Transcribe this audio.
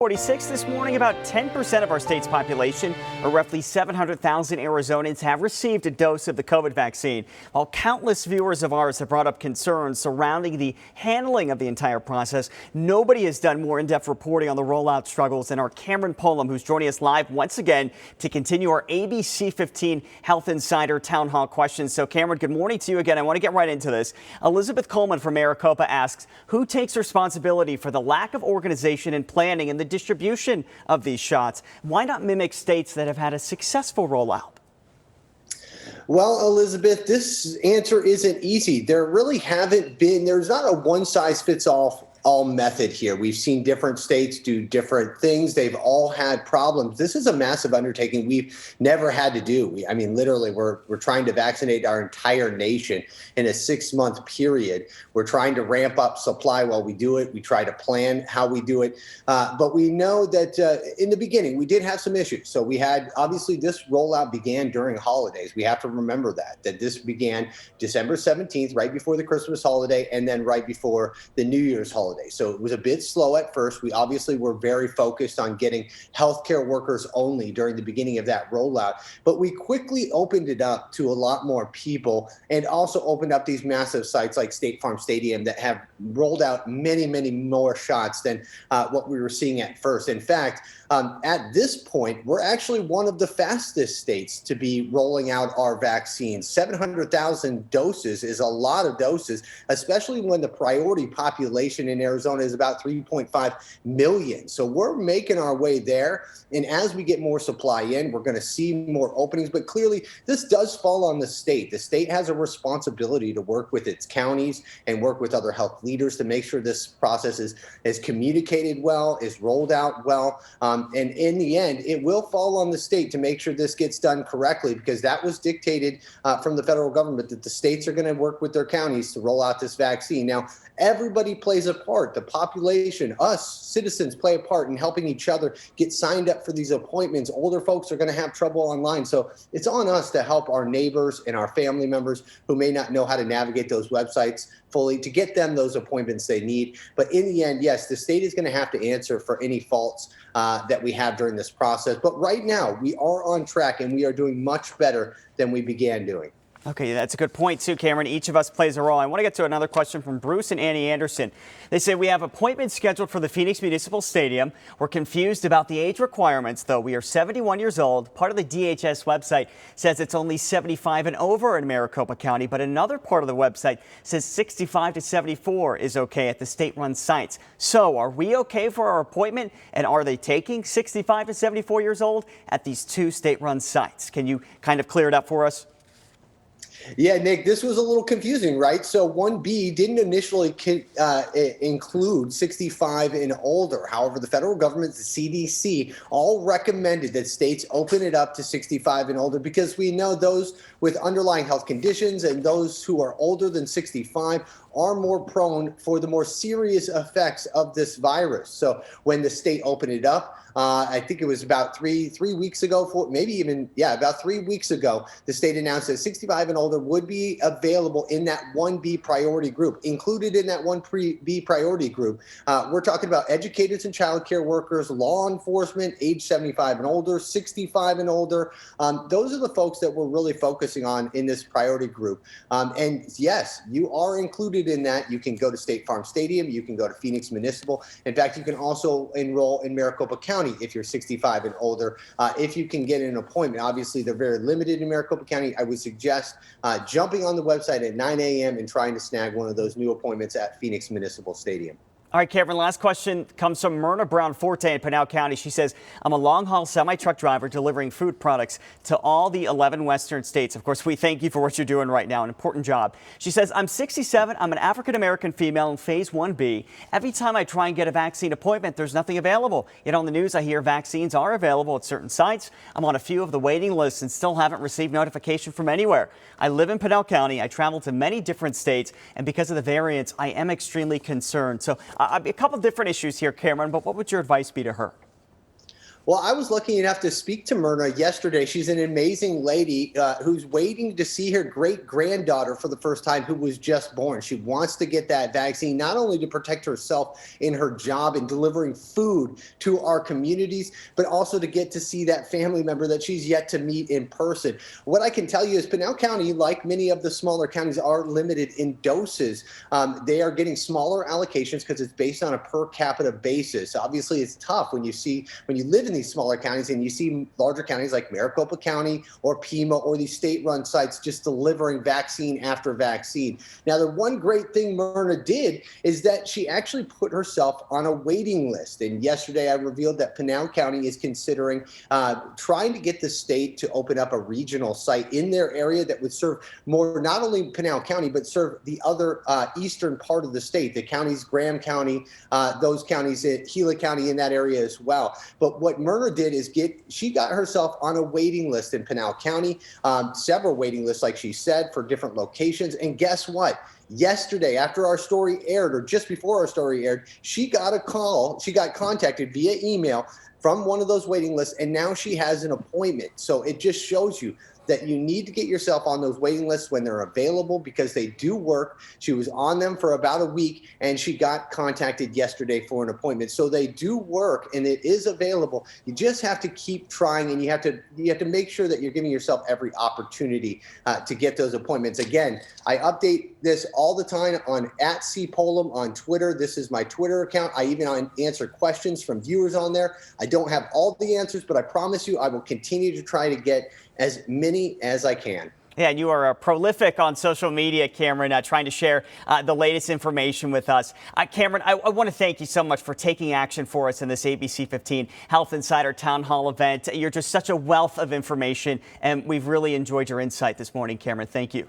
46 this morning, about 10% of our state's population, or roughly 700,000 Arizonans, have received a dose of the COVID vaccine. While countless viewers of ours have brought up concerns surrounding the handling of the entire process, nobody has done more in-depth reporting on the rollout struggles than our Cameron Pullum, who's joining us live once again to continue our ABC 15 Health Insider Town Hall questions. So, Cameron, good morning to you again. I want to get right into this. Elizabeth Coleman from Maricopa asks, who takes responsibility for the lack of organization and planning in the distribution of these shots? Why not mimic states that have had a successful rollout? Well, Elizabeth, this answer isn't easy. There's not a one-size-fits-all method here. We've seen different states do different things. They've all had problems. This is a massive undertaking we've never had to do. Literally, we're trying to vaccinate our entire nation in a 6-month period. We're trying to ramp up supply while we do it. We try to plan how we do it. But we know that in the beginning, we did have some issues. So obviously, this rollout began during holidays. We have to remember that this began December 17th, right before the Christmas holiday, and then right before the New Year's holiday. So it was a bit slow at first. We obviously were very focused on getting healthcare workers only during the beginning of that rollout, but we quickly opened it up to a lot more people and also opened up these massive sites like State Farm Stadium that have rolled out many, many more shots than what we were seeing at first. In fact, at this point, we're actually one of the fastest states to be rolling out our vaccines. 700,000 doses is a lot of doses, especially when the priority population in Arizona is about 3.5 million. So we're making our way there. And as we get more supply in, we're going to see more openings. But clearly, this does fall on the state. The state has a responsibility to work with its counties and work with other health leaders to make sure this process is communicated well, is rolled out well. And in the end, it will fall on the state to make sure this gets done correctly, because that was dictated from the federal government that the states are going to work with their counties to roll out this vaccine. Now, everybody plays a part. The population, us citizens, play a part in helping each other get signed up for these appointments. Older folks are going to have trouble online. So it's on us to help our neighbors and our family members who may not know how to navigate those websites fully to get them those appointments they need. But in the end, yes, the state is going to have to answer for any faults that we have during this process. But right now, we are on track and we are doing much better than we began doing. Okay, that's a good point, too, Cameron. Each of us plays a role. I want to get to another question from Bruce and Annie Anderson. They say, we have appointments scheduled for the Phoenix Municipal Stadium. We're confused about the age requirements, though. We are 71 years old. Part of the DHS website says it's only 75 and over in Maricopa County, but another part of the website says 65 to 74 is okay at the state-run sites. So are we okay for our appointment, and are they taking 65 to 74 years old at these two state-run sites? Can you kind of clear it up for us? Yeah, Nick, this was a little confusing, right? So 1B didn't initially include 65 and older. However, the federal government, the CDC, all recommended that states open it up to 65 and older because we know those with underlying health conditions and those who are older than 65 are more prone for the more serious effects of this virus. So when the state opened it up, I think it was about three weeks ago, about 3 weeks ago, the state announced that 65 and older would be available in that 1B priority group. Included in that 1B priority group, we're talking about educators and childcare workers, law enforcement, age 75 and older, 65 and older. Those are the folks that we're really focusing on in this priority group. And yes, you are included in that. You can go to State Farm Stadium. You can go to Phoenix Municipal. In fact, you can also enroll in Maricopa County if you're 65 and older, if you can get an appointment. Obviously, they're very limited in Maricopa County. I would suggest jumping on the website at 9 a.m. and trying to snag one of those new appointments at Phoenix Municipal Stadium. All right, Cameron, last question comes from Myrna Brown Forte in Pinal County. She says, I'm a long-haul semi-truck driver delivering food products to all the 11 western states. Of course, we thank you for what you're doing right now, an important job. She says, I'm 67. I'm an African-American female in Phase 1B. Every time I try and get a vaccine appointment, there's nothing available. Yet on the news, I hear vaccines are available at certain sites. I'm on a few of the waiting lists and still haven't received notification from anywhere. I live in Pinal County. I travel to many different states, and because of the variants, I am extremely concerned. So a couple different issues here, Cameron, but what would your advice be to her? Well, I was lucky enough to speak to Myrna yesterday. She's an amazing lady who's waiting to see her great granddaughter for the first time, who was just born. She wants to get that vaccine, not only to protect herself in her job in delivering food to our communities, but also to get to see that family member that she's yet to meet in person. What I can tell you is Pinal County, like many of the smaller counties, are limited in doses. They are getting smaller allocations because it's based on a per capita basis. Obviously, it's tough when you live in these smaller counties and you see larger counties like Maricopa County or Pima or these state-run sites just delivering vaccine after vaccine. Now, the one great thing Myrna did is that she actually put herself on a waiting list. And yesterday I revealed that Pinal County is considering trying to get the state to open up a regional site in their area that would serve more, not only Pinal County, but serve the other eastern part of the state, the counties, Graham County, those counties, Gila County in that area as well. But what Myrna did is she got herself on a waiting list in Pinal County, several waiting lists, like she said, for different locations. And guess what? Yesterday, after our story aired, or just before our story aired, she got a call. She got contacted via email from one of those waiting lists, and now she has an appointment. So it just shows you that you need to get yourself on those waiting lists when they're available, because they do work. She was on them for about a week, and she got contacted yesterday for an appointment. So they do work, and it is available. You just have to keep trying, and you have to make sure that you're giving yourself every opportunity to get those appointments. Again, I update this all the time on @cpolam on Twitter. This is my Twitter account. I even answer questions from viewers on there. I don't have all the answers, but I promise you I will continue to try to get as many as I can. Yeah, and you are prolific on social media, Cameron, trying to share the latest information with us. Cameron, I want to thank you so much for taking action for us in this ABC 15 Health Insider Town Hall event. You're just such a wealth of information, and we've really enjoyed your insight this morning, Cameron. Thank you.